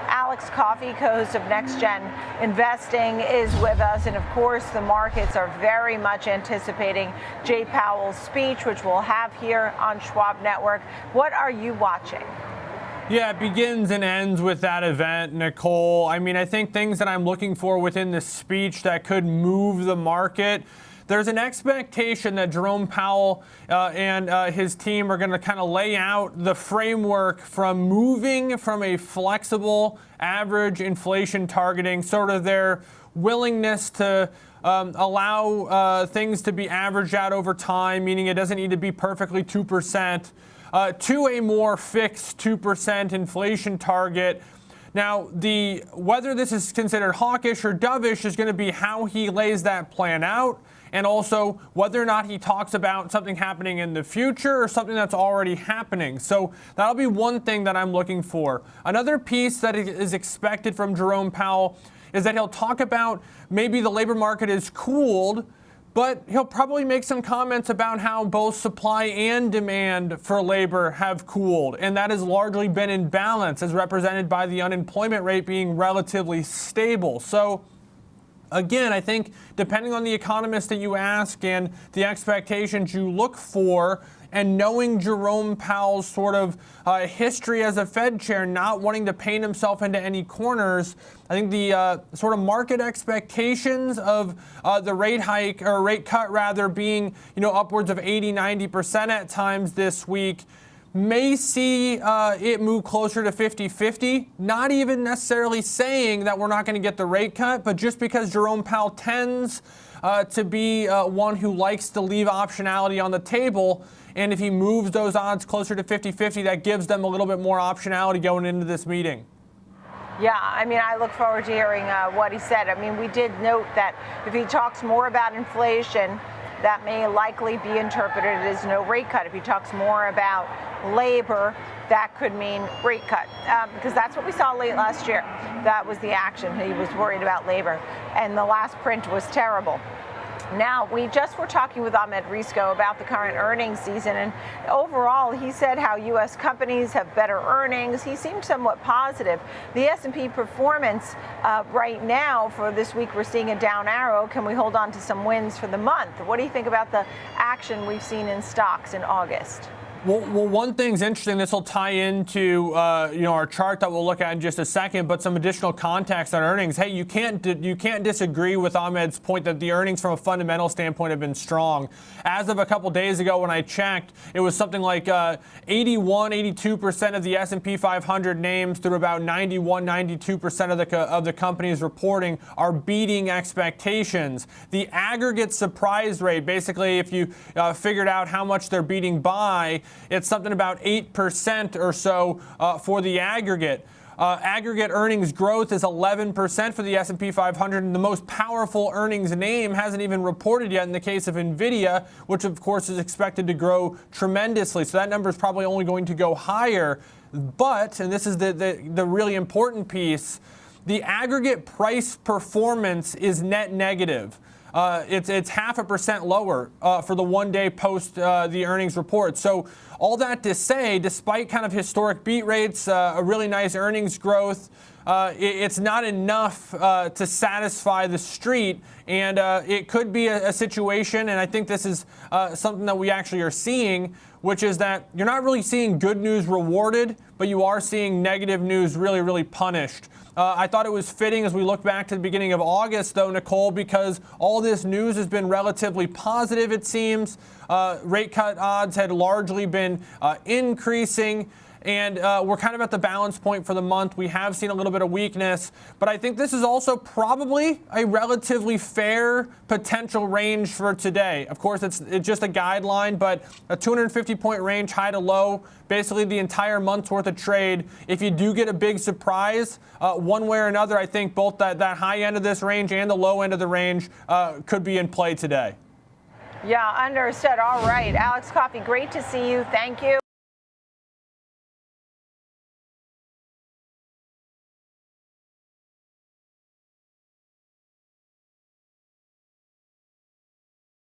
Alex Coffey, co-host of Next Gen Investing, is with us. And of course, the markets are very much anticipating Jay Powell's speech, which we'll have here on Schwab Network. What are you watching? Yeah, it begins and ends with that event, Nicole. I mean, I think things that I'm looking for within the speech that could move the market. There's an expectation that Jerome Powell and his team are going to kind of lay out the framework from moving from a flexible average inflation targeting, sort of their willingness to allow things to be averaged out over time, meaning it doesn't need to be perfectly 2%, to a more fixed 2% inflation target. Now, whether this is considered hawkish or dovish is going to be how he lays that plan out, and also whether or not he talks about something happening in the future or something that's already happening. So that'll be one thing that I'm looking for. Another piece that is expected from Jerome Powell is that he'll talk about maybe the labor market is cooled, but he'll probably make some comments about how both supply and demand for labor have cooled, and that has largely been in balance, as represented by the unemployment rate being relatively stable. So again, I think depending on the economist that you ask and the expectations you look for, and knowing Jerome Powell's sort of history as a Fed chair, not wanting to paint himself into any corners, I think the sort of market expectations of the rate hike or rate cut rather being, upwards of 80-90% at times this week may see it move closer to 50-50, not even necessarily saying that we're not going to get the rate cut, but just because Jerome Powell tends to be one who likes to leave optionality on the table. And if he moves those odds closer to 50-50, that gives them a little bit more optionality going into this meeting. Yeah, I mean, I look forward to hearing what he said. I mean, we did note that if he talks more about inflation, that may likely be interpreted as no rate cut. If he talks more about labor, that could mean rate cut, because that's what we saw late last year. That was the action. He was worried about labor, and the last print was terrible. Now, we just were talking with Ahmed Risco about the current earnings season, and overall, he said how U.S. companies have better earnings. He seemed somewhat positive. The S&P performance right now for this week, we're seeing a down arrow. Can we hold on to some wins for the month? What do you think about the action we've seen in stocks in August? Well, one thing's interesting. This will tie into our chart that we'll look at in just a second, but some additional context on earnings. Hey, you can't disagree with Ahmed's point that the earnings from a fundamental standpoint have been strong. As of a couple days ago, when I checked, it was something like 82% of the S&P 500 names through about 92% of the companies reporting are beating expectations. The aggregate surprise rate, basically, if you figured out how much they're beating by, it's something about 8% or so for the aggregate. Aggregate earnings growth is 11% for the S&P 500, and the most powerful earnings name hasn't even reported yet in the case of NVIDIA, which of course is expected to grow tremendously. So that number is probably only going to go higher. But, and this is the really important piece, the aggregate price performance is net negative. It's 0.5% lower for the 1 day post the earnings report. So all that to say, despite kind of historic beat rates, a really nice earnings growth, it's not enough to satisfy the street. And it could be a situation, and I think this is something that we actually are seeing, which is that you're not really seeing good news rewarded, but you are seeing negative news really, really punished. I thought it was fitting as we look back to the beginning of August, though, Nicole, because all this news has been relatively positive, it seems. Rate cut odds had largely been increasing. And we're kind of at the balance point for the month. We have seen a little bit of weakness, but I think this is also probably a relatively fair potential range for today. Of course, it's just a guideline, but a 250-point range, high to low, basically the entire month's worth of trade. If you do get a big surprise, one way or another, I think both that high end of this range and the low end of the range could be in play today. Yeah, understood. All right. Alex Coffey, great to see you. Thank you.